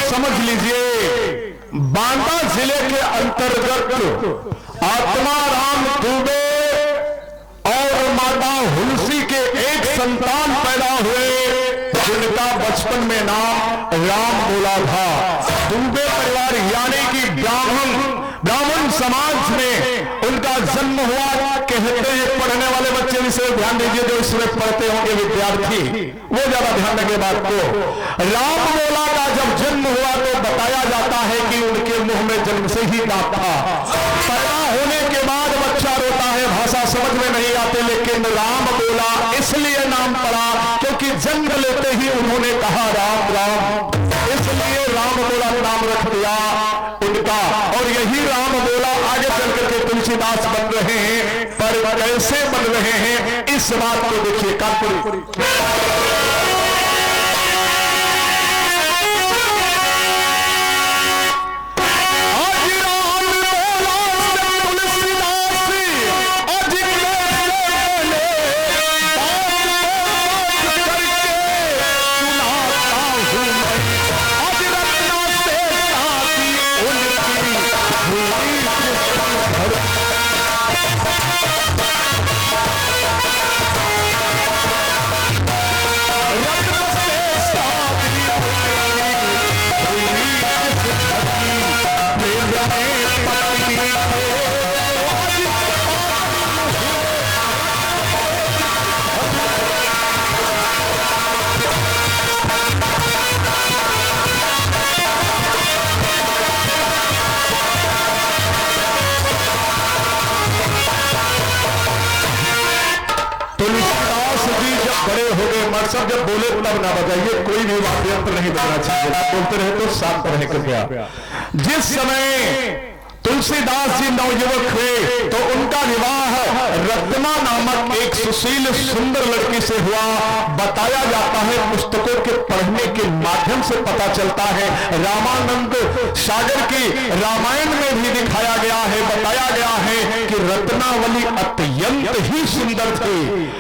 समझ लीजिए, बांदा जिले के अंतर्गत आत्माराम दुबे और माता हुलसी के एक संतान पैदा हुए जिनका बचपन में नाम राम बोला था। दुबे परिवार यानी कि ब्राह्मण समाज में उनका जन्म हुआ। कहते हैं पढ़ने वाले बच्चे विषय ध्यान दीजिए, जो इसमें पढ़ते होंगे विद्यार्थी, वो ज्यादा ध्यान रखे बात को। राम बोला का जब जन्म हुआ तो बताया जाता है कि उनके मुंह में जन्म से ही दांत था। पैदा होने के बाद बच्चा रोता है, भाषा समझ में नहीं आते, लेकिन राम बोला इसलिए नाम पड़ा क्योंकि जन्म लेते ही उन्होंने कहा राम राम, इसलिए राम बोला नाम रख दिया उनका। और यही राम बोला आगे चल करके तुलसीदास बन रहे हैं। पर कैसे बन रहे हैं इस बात को देखिए। कानपुरी मर सब जब बोले तब ना बजाइए, कोई भी वाद्य यंत्र नहीं बजना चाहिए। बोलते रहे तो शांत रहे कृपया। जिस समय तुलसीदास जी नवयुवक हुए तो उनका विवाह रत्ना नामक एक सुशील सुंदर लड़की से हुआ। बताया जाता है, पुस्तकों के पढ़ने के माध्यम से पता चलता है, रामानंद सागर की रामायण में भी दिखाया गया है, बताया गया है कि रत्नावली अत्यंत ही सुंदर थी।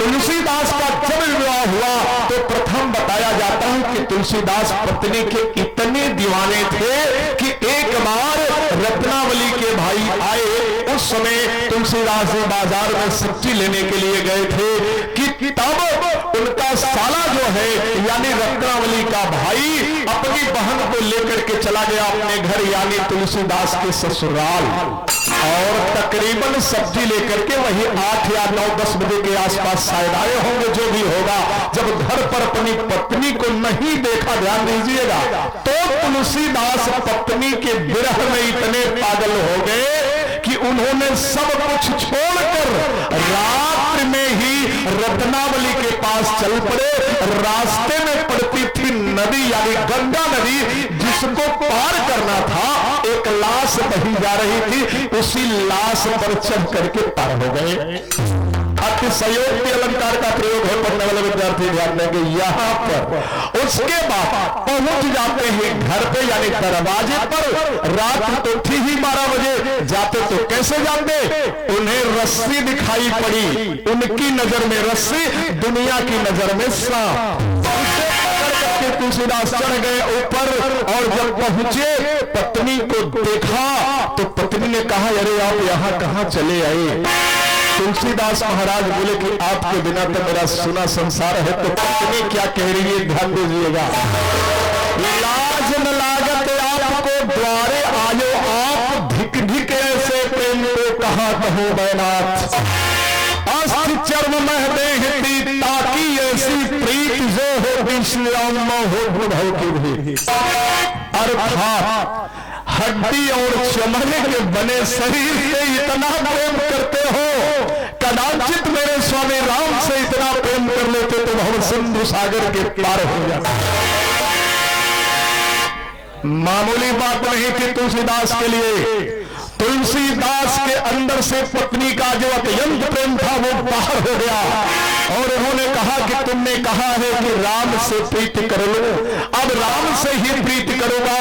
तुलसीदास का जब विवाह हुआ तो प्रथम बताया जाता है कि तुलसीदास पत्नी के इतने दीवाने थे कि एक बार रत्नावली के भाई आए। उस समय तुलसीदास जी बाजार में सब्जी लेने के लिए गए थे कि तब उनका साला जो है यानी रत्नावली का भाई अपनी बहन को लेकर के चला गया अपने घर यानी तुलसीदास के ससुराल, और तकरीबन सब्जी लेकर के वही 8 या 9-10 बजे के आसपास शायद आए होंगे, जो भी होगा। जब घर पर अपनी पत्नी को नहीं देखा, ध्यान दीजिएगा, तो तुलसीदास पत्नी के विरह में इतने पागल हो गए कि उन्होंने सब कुछ छोड़कर रात में ही रत्नावली के पास चल पड़े। रास्ते में पड़ती थी नदी यानी गंगा नदी, जिसको पार करना था। एक लाश बही जा रही थी, उसी लाश पर चढ़ करके पार हो गए। अतिशयोक्ति अलंकार का प्रयोग है, पढ़ने वाले विद्यार्थी ध्यान देंगे। यहाँ पर उसके बाद पहुंच जाते हैं घर पे, यानी दरवाजे पर। रात तो थी ही 12 बजे, जाते तो कैसे जाते? उन्हें रस्सी दिखाई पड़ी, उनकी नजर में रस्सी, दुनिया की नजर में सांप। तुलसीदास चढ़ गए ऊपर, और जब पहुंचे पत्नी को देखा तो पत्नी ने कहा, अरे आप यहाँ कहाँ चले आए? तुलसीदास महाराज बोले कि आपके बिना तो मेरा सुना संसार है। तो पत्नी क्या कह रही है, ध्यान दीजिएगा। लाज न लागत आपको द्वारे आयो आप, धिक धिक ऐसे प्रेम को कहा कहो बैनाथ। अस्थि चर्म मह देहती ताकि ऐसी प्रीत जो हो विश्राम हो भव की भी। अर्थात हड्डी और चमड़े के बने शरीर से इतना प्रेम करते हो, कदाचित मेरे स्वामी राम से इतना प्रेम कर लेते तो भव सिंधु सागर के पार हो जाते। मामूली बात नहीं थी तुलसीदास के लिए। तुलसीदास के अंदर से पत्नी का जो अत्यंत प्रेम था वो बाहर हो गया, और उन्होंने कहा कि तुमने कहा है कि राम से प्रीति कर लो, अब राम से ही प्रीति करूंगा।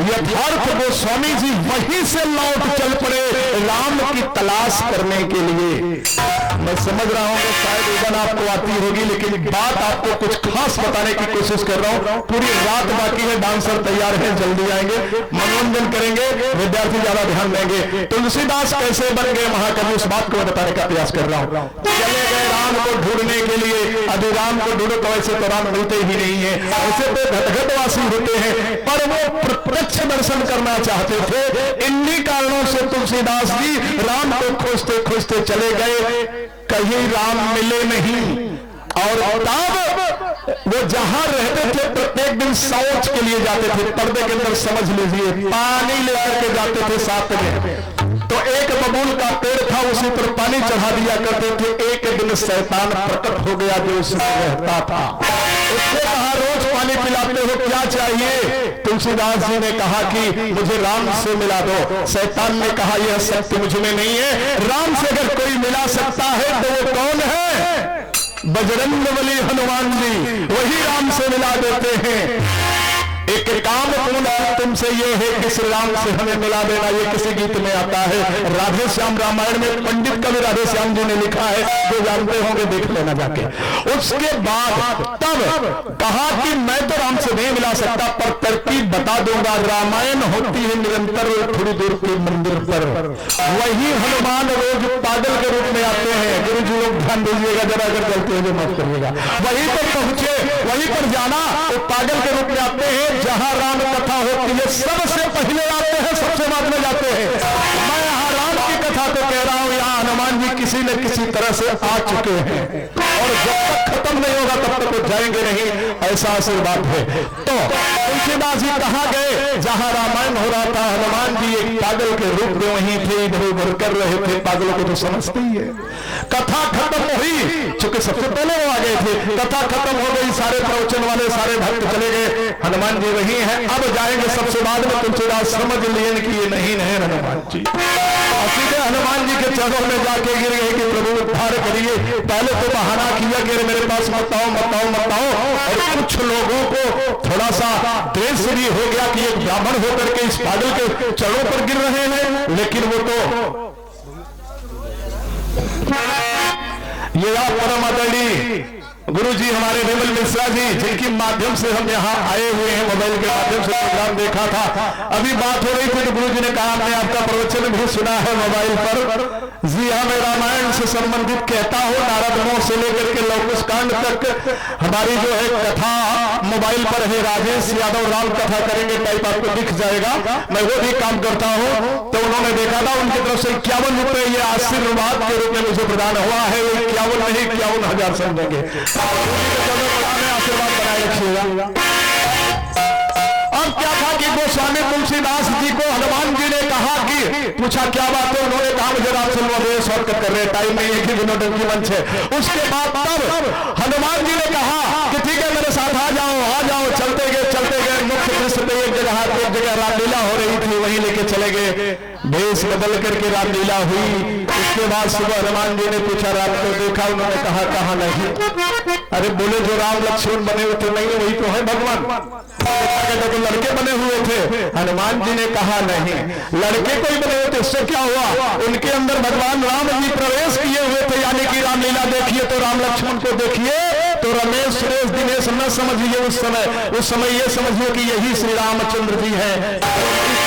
यथार्थ वो स्वामी जी वहीं से लौट चल पड़े राम की तलाश करने के लिए। मैं समझ रहा हूं कि शायद उड़न आपको आती होगी, लेकिन बात आपको कुछ खास बताने की कोशिश कर रहा हूं। पूरी रात बाकी है, डांसर तैयार है, जल्दी आएंगे, मनोरंजन करेंगे, विद्यार्थी ज्यादा ध्यान देंगे। तुलसीदास कैसे बन गए महाकवि, उस बात को बताने का प्रयास कर रहा हूं। चले गए राम को ढूंढने के लिए। अभी राम को ढूंढो तो ऐसे तो राम मिलते ही नहीं है, ऐसे तो घटघटवासी होते हैं, पर वो प्रत्यक्ष दर्शन करना चाहते थे। इन्हीं कारणों से तुलसीदास जी राम को खोजते खोजते चले गए, कहीं राम मिले नहीं। और तब वो जहां रहते थे प्रत्येक दिन शौच के लिए जाते थे, पर्दे के अंदर समझ लीजिए पानी लेकर के जाते थे साथ में। तो एक बबूल का पेड़ था, उसी पर पानी चढ़ा दिया करते थे। एक दिन शैतान प्रकट हो गया जो उसमें रहता था। उसने कहा, रोज पानी पिलाते हो, क्या चाहिए? तुलसीदास जी ने कहा कि मुझे राम से मिला दो। शैतान ने कहा, यह शक्ति मुझ में नहीं है, राम से अगर कोई मिला सकता है तो वो कौन है? बजरंगबली हनुमान जी, वही राम से मिला देते हैं। एक काम पूर्ण तुमसे ये है कि श्री राम से हमें मिला देना। ये किसी गीत में आता है, राधे श्याम रामायण में पंडित कवि राधे श्याम जी ने लिखा है, जो जानते होंगे देख लेना जाके। उसके बाद तब कहा कि मैं तो राम से नहीं मिला सकता, पर तरकीब बता दूंगा। रामायण होती है निरंतर थोड़ी दूर के मंदिर पर, वही हनुमान रोज पागल के रूप में आते हैं। गुरु जी लोग ध्यान दीजिएगा जरा, अगर गलती हो मत करिएगा। वहीं पर पहुंचे, वहीं पर जाना, वो पागल के रूप में आते हैं। जहां राम कथा होती है सबसे पहले आते हैं, सबसे बाद में जाते हैं। मैं यहाँ राम की कथा तो कह रहा हूं, यहाँ हनुमान जी किसी न किसी तरह से आ चुके हैं, और जब तक खत्म नहीं होगा तब तक वो जाएंगे नहीं, ऐसा आशीर्वाद है। तो तुलसीदास जी कहाँ गए? जहां रामायण हो रहा था, हनुमान जी एक पागल के रूप में वहीं थे, इधर उधर कर रहे थे। पागलों को तो समझते ही है। कथा खत्म हुई, चूंकि सबसे पहले वो आ गए थे, कथा खत्म हो गई, सारे प्रवचन वाले सारे भक्त चले गए, हनुमान जी वही है, अब जाएंगे सबसे बाद में। तुलसीदास समझ लिए कि ये नहीं है हनुमान जी, सीधे हनुमान जी के चरणों में जाके गिर गए कि प्रभु उद्धार करिए। पहले तो बहाना किया कि मेरे पास मत आओ मत आओ मत आओ, और कुछ लोगों को थोड़ा सा द्वेष भी हो गया कि एक ब्राह्मण होकर के इस पागल के चरणों पर गिर रहे हैं। लेकिन वो तो ये आप परम आदरणीय गुरु जी हमारे विमल मिश्रा जी, जिनके माध्यम से हम यहाँ आए हुए हैं, मोबाइल के माध्यम से प्रोग्राम देखा था। अभी बात हो रही थी तो गुरु जी ने कहा, मैं आपका प्रवचन भी सुना है मोबाइल पर। जी हाँ, मैं रामायण से संबंधित कहता हूँ, नारद मोह से लेकर के लौकुश कांड तक हमारी जो है कथा मोबाइल पर है। राजेश यादव राम कथा करेंगे टाइप आपको दिख जाएगा, मैं वो भी काम करता हूँ। तो उन्होंने देखा था, उनकी तरफ से 51 रुपए ये आशीर्वाद के रूप में मुझे प्रदान हुआ है। 51 नहीं 51,000 समझेंगे। आशीर्वाद बनाए रखिएगा। अब क्या था कि गोस्वामी तुलसीदास जी को हनुमान जी ने कहा कि पूछा क्या बात है? उन्होंने कहा मुझे राम से शॉर्टकट कर रहे, टाइम नहीं है कि विनोदन की मंच है। उसके बाद तब हनुमान जी ने कहा कि ठीक है मेरे साथ आ जाओ चलते गए मुख्य दृश्य पे एक जगह रामलीला हो रही थी। थी वहीं लेके चले गए। भेष बदल करके रामलीला हुई। उसके बाद सुबह हनुमान जी ने पूछा, रात को देखा? उन्होंने कहा कहाँ नहीं। अरे बोले जो राम लक्ष्मण बने हुए थे, नहीं वही तो है भगवान। तो लड़के बने हुए थे। हनुमान जी ने कहा नहीं, लड़के कोई बने हुए थे, उससे क्या हुआ? उनके अंदर भगवान राम जी प्रवेश किए हुए थे। यानी कि रामलीला देखिए तो राम लक्ष्मण को देखिए तो रमेश सुरेश दिनेश न समझिए उस समय ये समझिए कि यही श्री रामचंद्र जी है।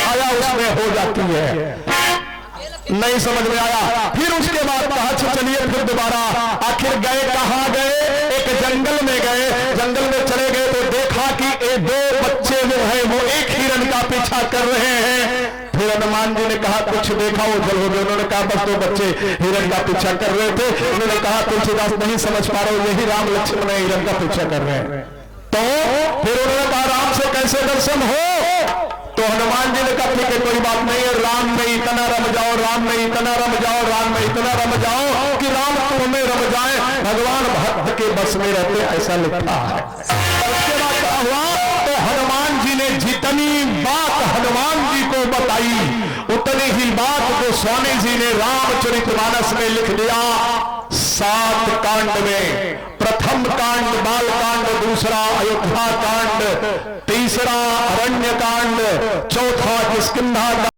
आया उसमें हो जाती है, नहीं समझ में आया। फिर उसके बाद कहा चलिए फिर दोबारा। आखिर गए कहाँ गए? एक जंगल में गए। जंगल में चले गए तो देखा कि ये दो बच्चे जो है वो एक हिरण का पीछा कर रहे हैं। फिर हनुमान जी ने कहा कुछ देखा? वो जल हो गए। उन्होंने कहा बस दो बच्चे हिरण का पीछा कर रहे थे। उन्होंने कहा तुलसीदास नहीं समझ पा रहे, यही राम लक्ष्मण हिरण का पीछा कर रहे हैं। तो फिर उन्होंने कहा राम से कैसे दर्शन हो? तो हनुमान जी ने कहा ठीक है कोई बात नहीं है, राम में इतना रम जाओ, राम में इतना रम जाओ, राम में इतना रम जाओ कि राम तुम्हें रम जाए। भगवान भक्त के बस में रहते, ऐसा लिखा है। उसके बाद क्या हुआ? तो हनुमान जी ने जितनी बात हनुमान जी को बताई उतनी ही बात गोस्वामी जी ने रामचरितमानस में लिख दिया। 7 कांड में, प्रथम कांड बाल कांड, दूसरा अयोध्या कांड, तीसरा अरण्य कांड, चौथा किष्किंधा